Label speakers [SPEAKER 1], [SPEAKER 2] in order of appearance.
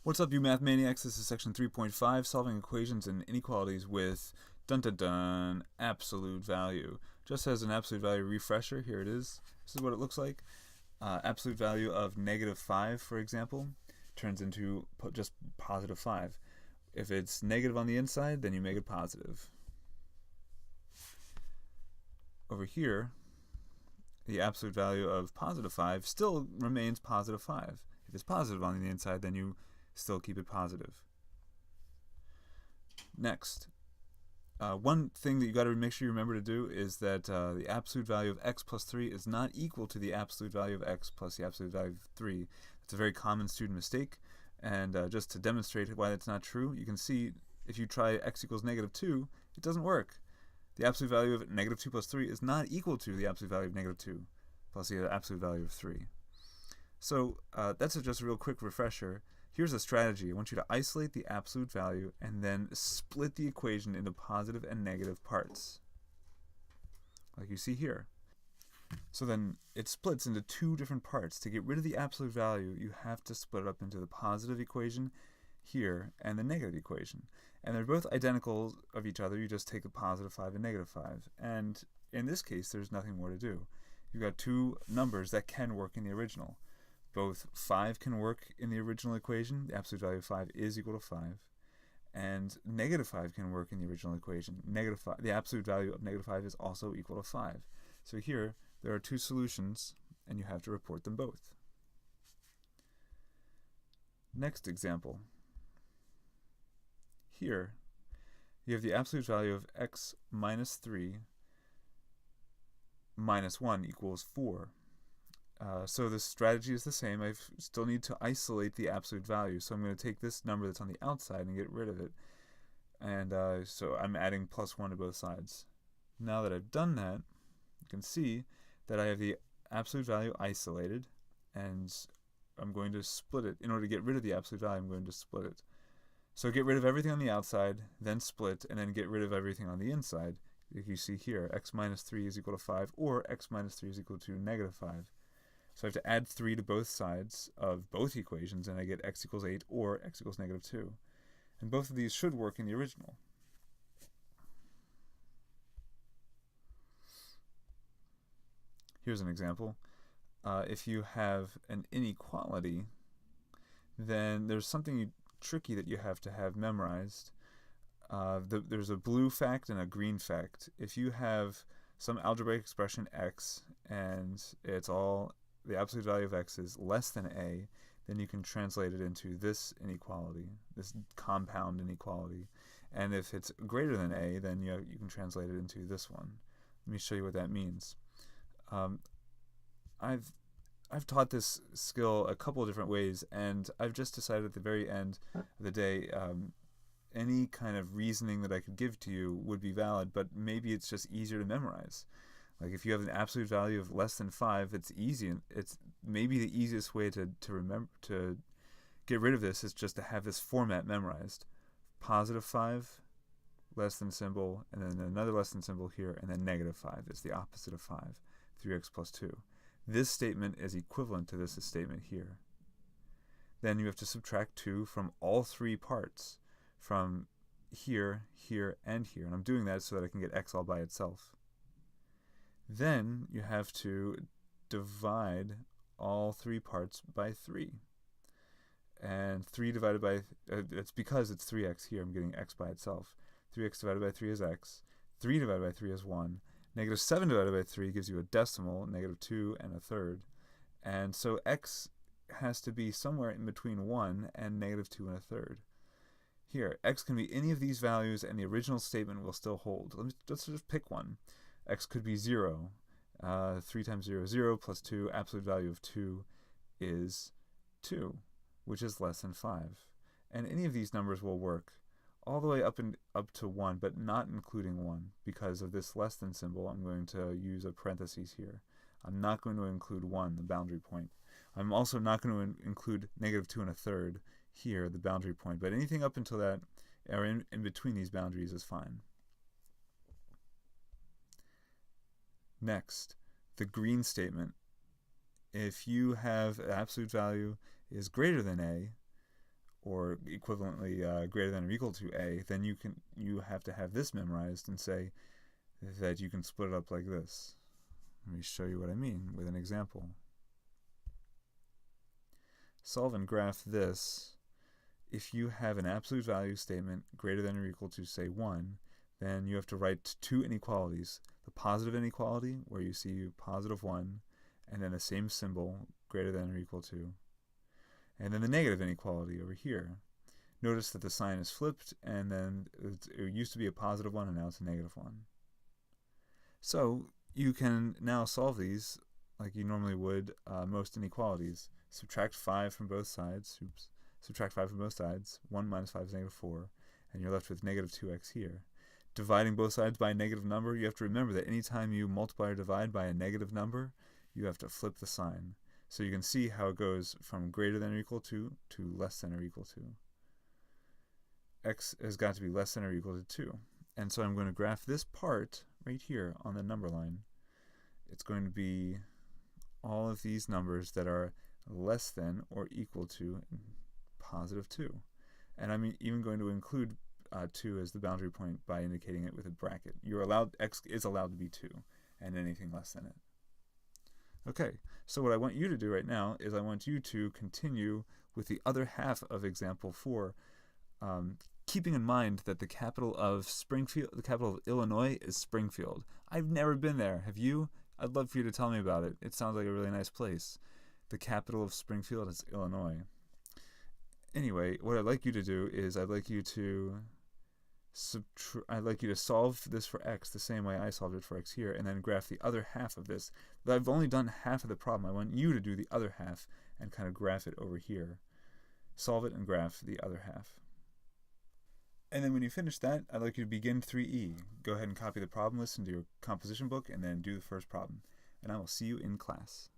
[SPEAKER 1] What's up, you math maniacs? This is section 3.5, solving equations and inequalities with dun-dun-dun, absolute value. Just as an absolute value refresher, here it is. This is what it looks like. Absolute value of negative 5, for example, turns into just positive 5. If it's negative on the inside, then you make it positive. Over here, the absolute value of positive 5 still remains positive 5. If it's positive on the inside, then you still keep it positive. Next, one thing that you got to make sure you remember to do is that the absolute value of x plus 3 is not equal to the absolute value of x plus the absolute value of 3. It's a very common student mistake, and just to demonstrate why that's not true, you can see if you try x equals negative 2, it doesn't work. The absolute value of negative 2 plus 3 is not equal to the absolute value of negative 2 plus the absolute value of 3. So that's just a real quick refresher. Here's a strategy. I want you to isolate the absolute value and then split the equation into positive and negative parts, like you see here. So then it splits into two different parts. To get rid of the absolute value, you have to split it up into the positive equation here and the negative equation. And they're both identical of each other. You just take the positive 5 and negative 5. And in this case, there's nothing more to do. You've got two numbers that can work in the original. Both 5 can work in the original equation. The absolute value of 5 is equal to 5. And negative 5 can work in the original equation. The absolute value of negative 5 is also equal to 5. So here, there are two solutions, and you have to report them both. Next example. Here, you have the absolute value of x minus 3 minus 1 equals 4. So the strategy is the same. I still need to isolate the absolute value. So I'm going to take this number that's on the outside and get rid of it. And so I'm adding plus 1 to both sides. Now that I've done that, you can see that I have the absolute value isolated, and I'm going to split it. In order to get rid of the absolute value, I'm going to split it. So get rid of everything on the outside, then split, and then get rid of everything on the inside. Like you see here, x minus 3 is equal to 5, or x minus 3 is equal to negative 5. So I have to add 3 to both sides of both equations, and I get x equals 8 or x equals negative 2. And both of these should work in the original. Here's an example. If you have an inequality, then there's something tricky that you have to have memorized. There's a blue fact and a green fact. If you have some algebraic expression x, and the absolute value of x is less than a, then you can translate it into this inequality, this compound inequality. And if it's greater than a, then you can translate it into this one. Let me show you what that means. I've taught this skill a couple of different ways, and I've just decided at the very end of the day, any kind of reasoning that I could give to you would be valid, but maybe it's just easier to memorize. Like if you have an absolute value of less than 5, it's easy, and it's maybe the easiest way to get rid of this is just to have this format memorized. Positive 5, less than symbol, and then another less than symbol here, and then negative 5 is the opposite of 5, 3x plus 2. This statement is equivalent to this statement here. Then you have to subtract 2 from all three parts, from here, here, and here. And I'm doing that so that I can get x all by itself. Then you have to divide all three parts by 3. And 3 divided by, it's because it's 3x here, I'm getting x by itself. 3x divided by 3 is x. 3 divided by 3 is 1. Negative 7 divided by 3 gives you a decimal, negative 2 and a third. And so x has to be somewhere in between 1 and negative 2 and a third. Here, x can be any of these values, and the original statement will still hold. Let's just pick one. X could be 0. 3 times 0 is 0, plus 2. Absolute value of 2 is 2, which is less than 5. And any of these numbers will work all the way up to 1, but not including 1. Because of this less than symbol, I'm going to use a parentheses here. I'm not going to include 1, the boundary point. I'm also not going to include negative 2 and a third here, the boundary point. But anything up until that, or in between these boundaries, is fine. Next, the green statement. If you have an absolute value is greater than a, or equivalently greater than or equal to a, then you have to have this memorized and say that you can split it up like this. Let me show you what I mean with an example. Solve and graph this. If you have an absolute value statement greater than or equal to, say, 1, then you have to write two inequalities. The positive inequality, where you see positive 1, and then the same symbol, greater than or equal to. And then the negative inequality over here. Notice that the sign is flipped, and then it used to be a positive 1, and now it's a negative 1. So you can now solve these like you normally would most inequalities. Subtract 5 from both sides. Subtract 5 from both sides. 1 minus 5 is negative 4, and you're left with negative 2x here. Dividing both sides by a negative number, you have to remember that anytime you multiply or divide by a negative number, you have to flip the sign. So you can see how it goes from greater than or equal to less than or equal to. X has got to be less than or equal to 2. And so I'm going to graph this part right here on the number line. It's going to be all of these numbers that are less than or equal to positive 2. And I'm even going to include 2 as the boundary point by indicating it with a bracket. X is allowed to be 2, and anything less than it. Okay, so what I want you to do right now is I want you to continue with the other half of example 4, keeping in mind that the capital of Illinois is Springfield. I've never been there. Have you? I'd love for you to tell me about it. It sounds like a really nice place. The capital of Springfield is Illinois. Anyway, what I'd like you to do is I'd like you to solve this for x the same way I solved it for x here, and then graph the other half of this. I've only done half of the problem. I want you to do the other half and kind of graph it over here. Solve it and graph the other half. And then when you finish that, I'd like you to begin 3E. Go ahead and copy the problem list into your composition book and then do the first problem. And I will see you in class.